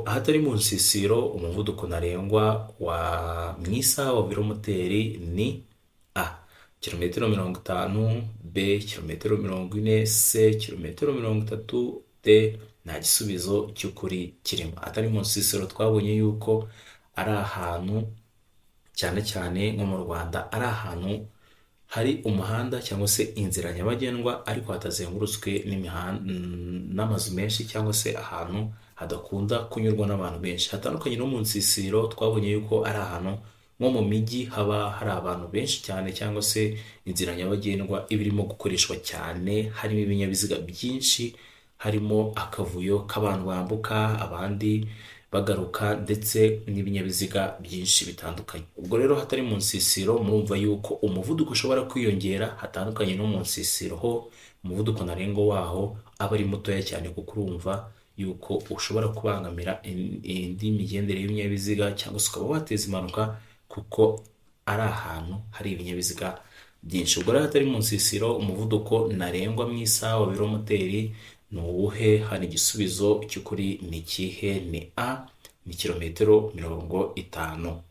ahatari mu nsisiro umuvuduko ntarengwa wa mu isaha wa velomoteri ni A kilometero 50, B kilometero 40, C kilometero 30, D nta gisubizo cy'ukuri kirimo. Ahatari mu nsisiro twabonye yuko ari ahantu cyane cyane nko mu Rwanda ari ahantu hari umuhanda cyangwa se inzira nyabagendwa ariko hatazengurutswe n'amazu menshi cyangwa se ahantu hadakunda kunyurwa n'abantu benshi. Hatandukanye no mu nsisiro twabonye yuko ari ahantu nko mu mijyi haba hari abantu benshi cyane cyangwa se inzira nyabagendwa iba irimo gukoreshwa cyane, harimo ibinyabiziga byinshi, harimo akavuyo k'abantu bambuka abandi bagaruka ndetse n'ibinyabiziga byinshi bitandukanye. Ubwo rero hatari mu nsisiro murumva yuko umuvuduko ushobora kwiyongera, hatandukanye no mu nsisiro ho umuvuduko ntarengwa waho aba ari mutoya cyane, kuko urumva yuko ushobora kubangamira indi migendere y'ibinyabiziga cyangwa se ukaba wateza impanuka kuko ari ahantu hari ibinyabiziga byinshi. Ubwo rero hatari mu nsisiro umuvuduko ntarengwa mu isaha wa velomoteri ni uwuhe? Hari igisubizo cy'ukuri ni ikihe? Ni A, ni kilometero 50.